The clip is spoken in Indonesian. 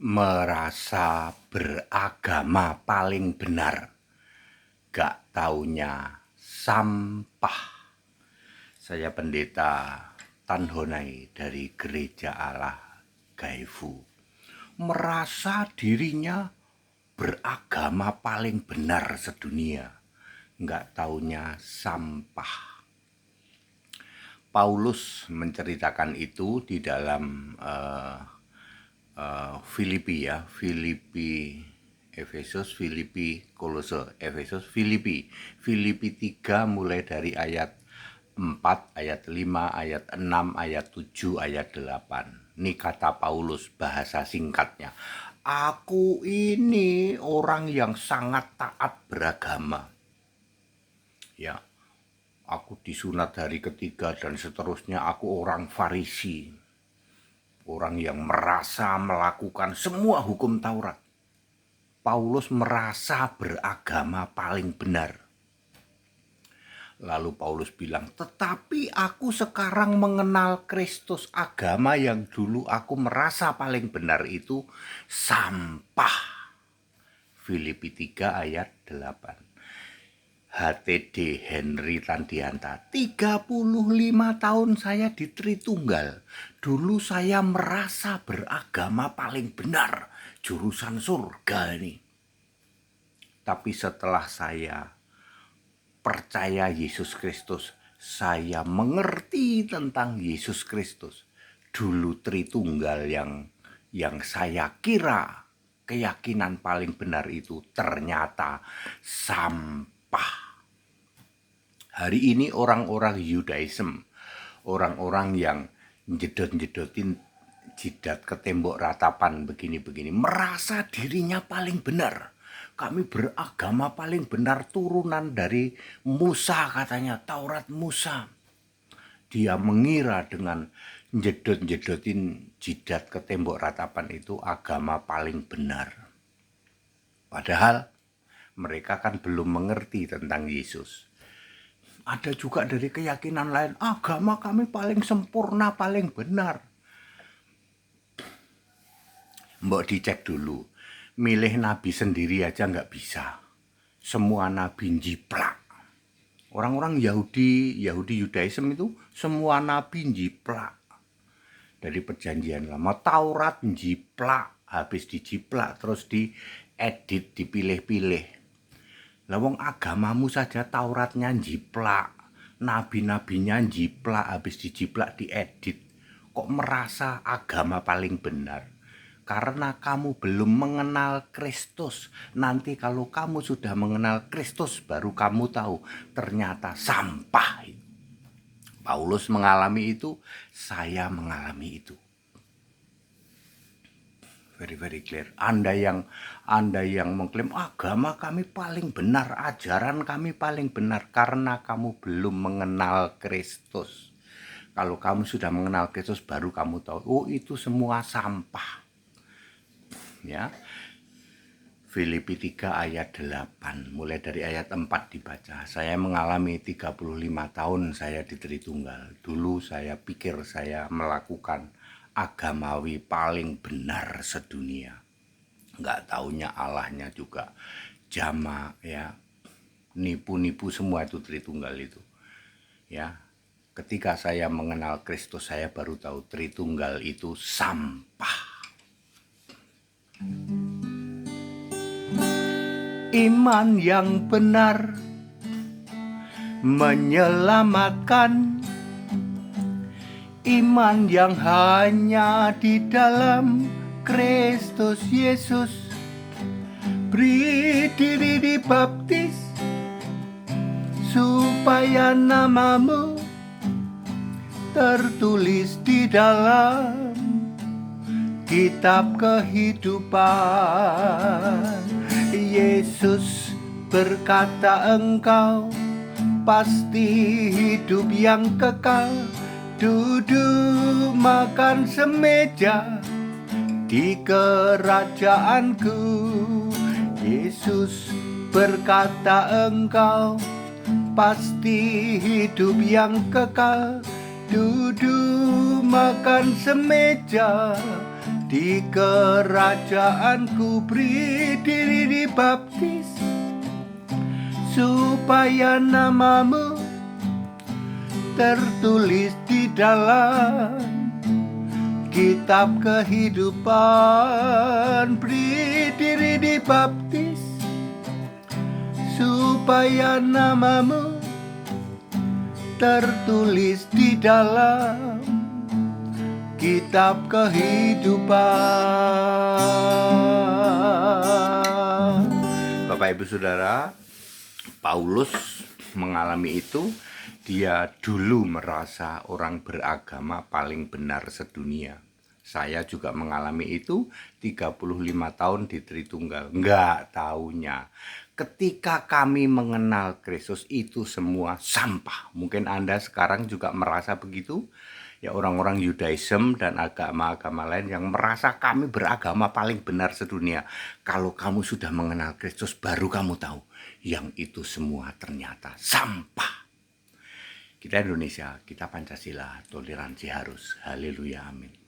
merasa beragama paling benar, gak taunya sampah. Saya pendeta Tan Honai dari Gereja Allah Gaifu. Merasa dirinya beragama paling benar sedunia, gak taunya sampah. Paulus menceritakan itu di dalam Filipi, Efesus, Filipi, Kolose, Efesus, Filipi 3 mulai dari ayat 4, ayat 5, ayat 6, ayat 7, ayat 8. Ini kata Paulus, bahasa singkatnya. Aku ini orang yang sangat taat beragama. Ya, aku disunat hari ketiga dan seterusnya, aku orang Farisi. Orang yang merasa melakukan semua hukum Taurat. Paulus merasa beragama paling benar. Lalu Paulus bilang, tetapi aku sekarang mengenal Kristus. Agama yang dulu aku merasa paling benar itu sampah. Filipi 3 ayat 8. HTD Henry Tandianta, 35 tahun saya di Tritunggal. Dulu saya merasa beragama paling benar, jurusan surga ini. Tapi setelah saya percaya Yesus Kristus, saya mengerti tentang Yesus Kristus. Dulu Tritunggal yang saya kira keyakinan paling benar itu ternyata sampah. Hari ini orang-orang Yudaism, orang-orang yang jedot-jedotin jidat ke tembok ratapan begini-begini, merasa dirinya paling benar. Kami beragama paling benar, turunan dari Musa katanya, Taurat Musa. Dia mengira dengan jedot-jedotin jidat ke tembok ratapan itu agama paling benar. Padahal mereka kan belum mengerti tentang Yesus. Ada juga dari keyakinan lain, agama kami paling sempurna, paling benar. Mbok dicek dulu, milih nabi sendiri aja nggak bisa. Semua nabi njiplak. Orang-orang Yahudi Yudaism itu semua nabi njiplak. Dari perjanjian lama, Taurat njiplak, habis dijiplak terus diedit, dipilih-pilih. Lawang agamamu saja Tauratnya njiplak, nabi-nabinya njiplak, habis dijiplak diedit. Kok merasa agama paling benar? Karena kamu belum mengenal Kristus. Nanti kalau kamu sudah mengenal Kristus, baru kamu tahu ternyata sampah. Paulus mengalami itu, saya mengalami itu. Very clear. Anda yang mengklaim agama kami paling benar, ajaran kami paling benar, karena kamu belum mengenal Kristus. Kalau kamu sudah mengenal Kristus, baru kamu tahu, oh itu semua sampah. Ya. Filipi 3 ayat 8, mulai dari ayat 4 dibaca. Saya mengalami 35 tahun saya di Tritunggal. Dulu saya pikir saya melakukan agamawi paling benar sedunia. Nggak taunya Allahnya juga jamak, ya, nipu-nipu semua itu Tritunggal itu. Ya, ketika saya mengenal Kristus, saya baru tahu Tritunggal itu sampah. Iman yang benar menyelamatkan, iman yang hanya di dalam Kristus Yesus. Beri diri dibaptis supaya namamu tertulis di dalam kitab kehidupan. Yesus berkata engkau pasti hidup yang kekal, duduk makan semeja di kerajaanku. Yesus berkata engkau pasti hidup yang kekal, duduk makan semeja di kerajaanku beri diri dibaptis, supaya namamu tertulis di dalam kitab kehidupan. Beri diri dibaptis, supaya namamu tertulis di dalam kitab kehidupan. Bapak Ibu Saudara, Paulus mengalami itu. Dia dulu merasa orang beragama paling benar sedunia. Saya juga mengalami itu 35 tahun di Tritunggal. Enggak taunya ketika kami mengenal Kristus itu semua sampah. Mungkin Anda sekarang juga merasa begitu. Ya, orang-orang Yudaism dan agama-agama lain yang merasa kami beragama paling benar sedunia. Kalau kamu sudah mengenal Kristus, baru kamu tahu yang itu semua ternyata sampah. Kita Indonesia, kita Pancasila, toleransi harus. Haleluya, amin.